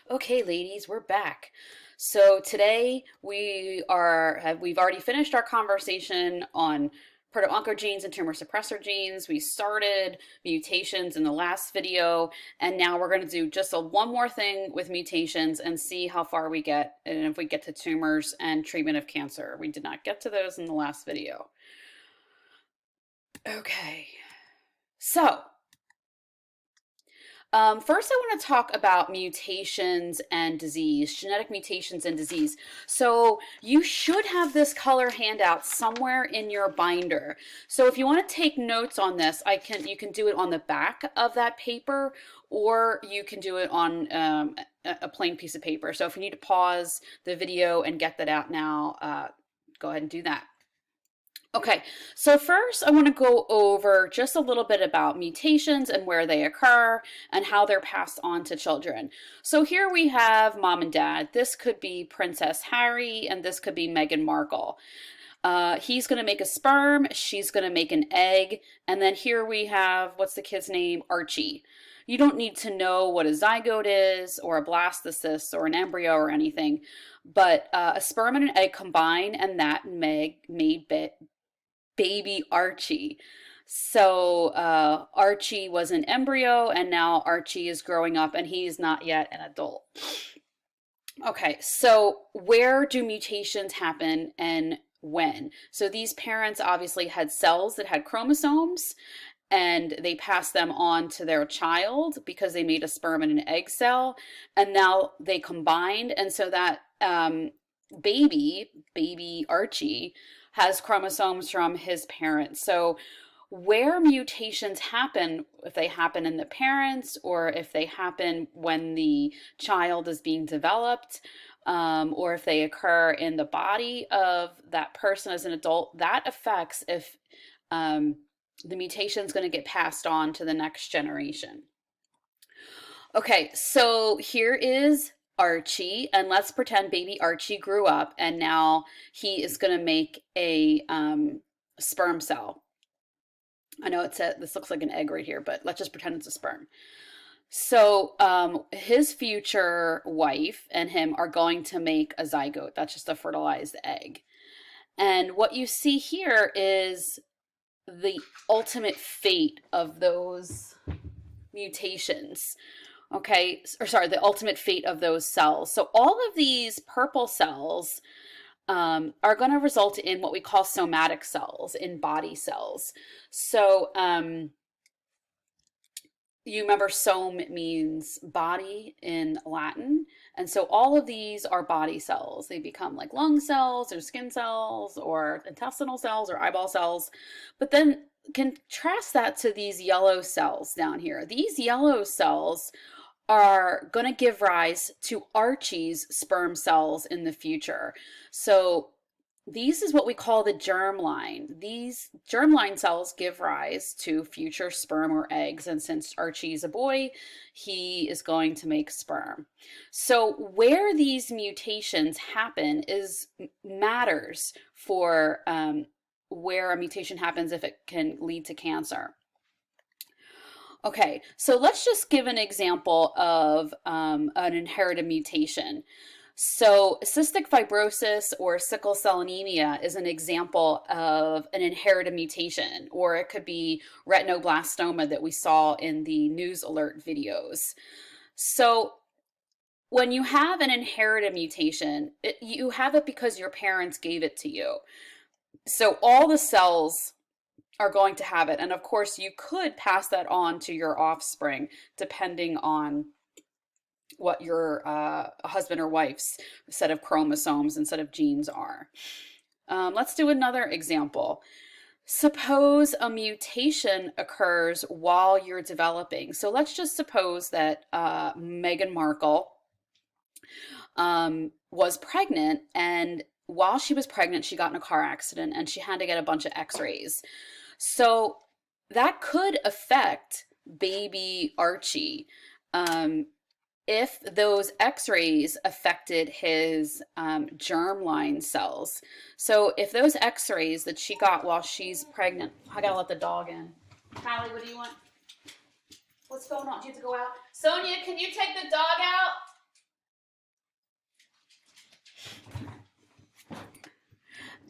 Okay, ladies, we're back. So today we've already finished our conversation on proto-oncogenes and tumor suppressor genes. We started mutations in the last video, and now we're going to do just one more thing with mutations and see how far we get, and if we get to tumors and treatment of cancer. We did not get to those in the last video. Okay, so first, I want to talk about mutations and disease, genetic mutations and disease. So you should have this color handout somewhere in your binder. So if you want to take notes on this, you can do it on the back of that paper, or you can do it on a plain piece of paper. So if you need to pause the video and get that out now, go ahead and do that. Okay, so first I want to go over just a little bit about mutations and where they occur and how they're passed on to children. So here we have mom and dad. This could be Princess Harry and this could be Meghan Markle. He's going to make a sperm, she's going to make an egg, and then here we have, what's the kid's name? Archie. You don't need to know what a zygote is or a blastocyst or an embryo or anything, but a sperm and an egg combine and that made baby Archie. So Archie was an embryo and now Archie is growing up and he's not yet an adult. Okay, so where do mutations happen and when? So these parents obviously had cells that had chromosomes and they passed them on to their child because they made a sperm and an egg cell, and now they combined, and so that baby Archie has chromosomes from his parents. So where mutations happen, if they happen in the parents or if they happen when the child is being developed, or if they occur in the body of that person as an adult, that affects if the mutation is going to get passed on to the next generation. Okay, so here is Archie, and let's pretend baby Archie grew up and now he is going to make a sperm cell. I know this looks like an egg right here, but let's just pretend it's a sperm. So his future wife and him are going to make a zygote. That's just a fertilized egg. And what you see here is the ultimate fate of those mutations. Okay, or sorry, the ultimate fate of those cells. So all of these purple cells are going to result in what we call somatic cells, in body cells. So you remember som means body in Latin. And so all of these are body cells. They become like lung cells or skin cells or intestinal cells or eyeball cells. But then contrast that to these yellow cells down here. These yellow cells are going to give rise to Archie's sperm cells in the future. So these is what we call the germline. These germline cells give rise to future sperm or eggs. And since Archie's a boy, he is going to make sperm. So where these mutations happen matters for where a mutation happens, if it can lead to cancer. Okay, so let's just give an example of an inherited mutation. So cystic fibrosis or sickle cell anemia is an example of an inherited mutation, or it could be retinoblastoma that we saw in the news alert videos. So when you have an inherited mutation, you have it because your parents gave it to you. So all the cells are going to have it. And of course, you could pass that on to your offspring, depending on what your husband or wife's set of chromosomes and set of genes are. Let's do another example. Suppose a mutation occurs while you're developing. So let's just suppose that Meghan Markle was pregnant, and while she was pregnant, she got in a car accident and she had to get a bunch of x-rays. So that could affect baby Archie if those x-rays affected his germline cells. So if those x-rays that she got while she's pregnant, I gotta let the dog in. Callie, what do you want? What's going on? Do you have to go out? Sonia, can you take the dog out?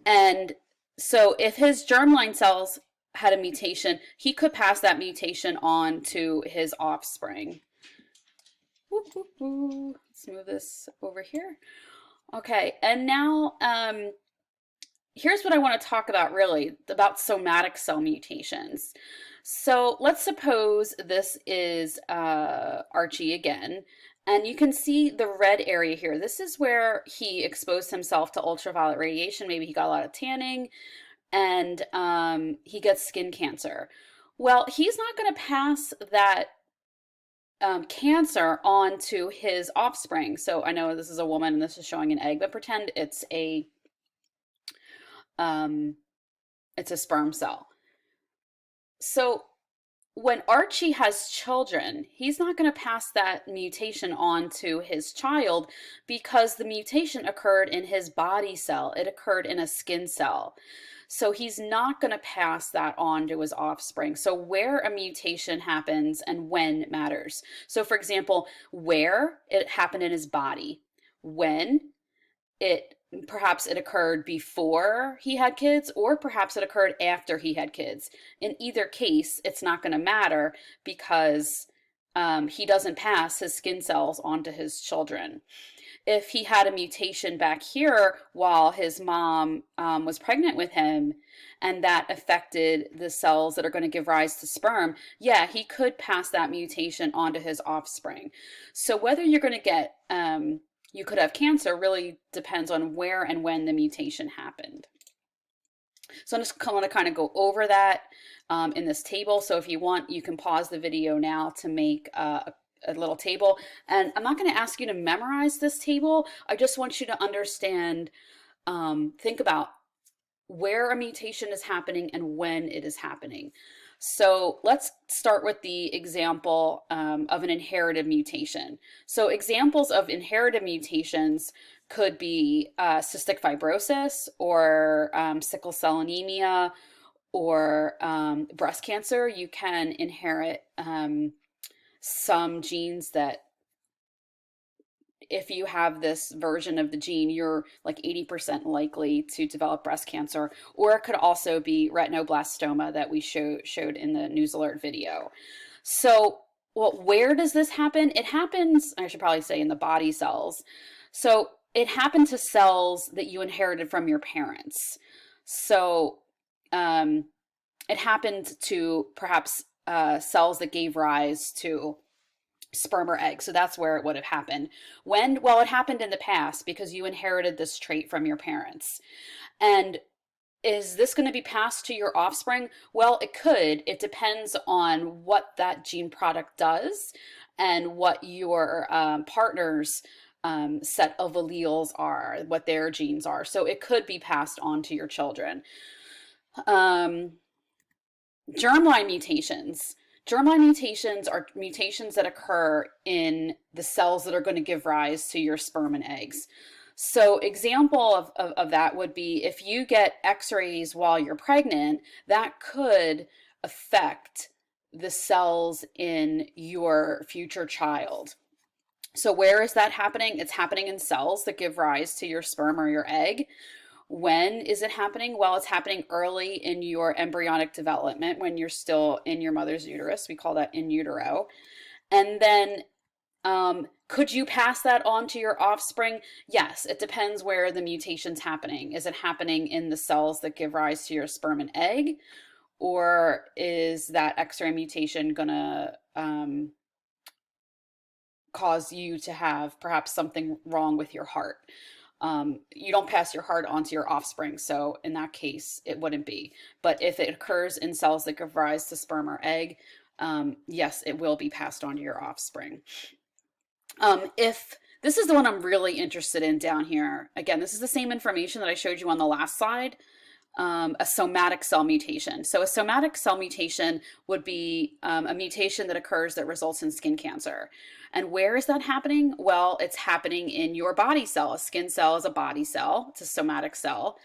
And so if his germline cells had a mutation, he could pass that mutation on to his offspring. Let's move this over here. Okay, and now here's what I want to talk about really, about somatic cell mutations. So let's suppose this is Archie again, and you can see the red area here. This is where he exposed himself to ultraviolet radiation. Maybe he got a lot of tanning, and he gets skin cancer. Well, he's not going to pass that cancer onto his offspring. So I know this is a woman and this is showing an egg, but pretend um, it's a sperm cell. So when Archie has children, he's not going to pass that mutation on to his child because the mutation occurred in his body cell. It occurred in a skin cell. So he's not going to pass that on to his offspring. So where a mutation happens and when matters. So for example, where it happened in his body, when perhaps it occurred before he had kids, or perhaps it occurred after he had kids. In either case, it's not going to matter because he doesn't pass his skin cells onto his children. If he had a mutation back here while his mom was pregnant with him, and that affected the cells that are going to give rise to sperm, yeah, he could pass that mutation onto his offspring. So whether you're going to get you could have cancer really depends on where and when the mutation happened. So I'm just going to kind of go over that in this table. So if you want, you can pause the video now to make a little table. And I'm not going to ask you to memorize this table. I just want you to understand, think about where a mutation is happening and when it is happening. So let's start with the example of an inherited mutation. So examples of inherited mutations could be cystic fibrosis, or sickle cell anemia, or breast cancer. You can inherit some genes that, if you have this version of the gene, you're like 80% likely to develop breast cancer. Or it could also be retinoblastoma that we showed in the news alert video. So, well, where does this happen? It happens, I should probably say, in the body cells. So it happened to cells that you inherited from your parents. So it happened to perhaps cells that gave rise to sperm or egg. So that's where it would have happened. When? Well, it happened in the past because you inherited this trait from your parents. And is this going to be passed to your offspring? Well, it could. It depends on what that gene product does and what your partner's set of alleles are, what their genes are. So it could be passed on to your children. Germline mutations. Germline mutations are mutations that occur in the cells that are going to give rise to your sperm and eggs. So example of that would be if you get x-rays while you're pregnant, that could affect the cells in your future child. So where is that happening? It's happening in cells that give rise to your sperm or your egg. When is it happening? Well, it's happening early in your embryonic development when you're still in your mother's uterus. We call that in utero. And then could you pass that on to your offspring? Yes, it depends where the mutation's happening. Is it happening in the cells that give rise to your sperm and egg? Or is that X-ray mutation gonna cause you to have perhaps something wrong with your heart? You don't pass your heart onto your offspring, so in that case, it wouldn't be. But if it occurs in cells that give rise to sperm or egg, yes, it will be passed on to your offspring. If this is the one I'm really interested in down here, again, this is the same information that I showed you on the last slide. A somatic cell mutation. So a somatic cell mutation would be a mutation that occurs that results in skin cancer. And where is that happening? Well, it's happening in your body cell. A skin cell is a body cell. It's a somatic cell.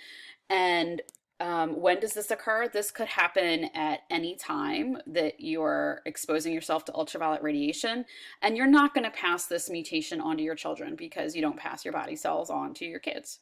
And when does this occur? This could happen at any time that you're exposing yourself to ultraviolet radiation. And you're not going to pass this mutation onto your children because you don't pass your body cells on to your kids.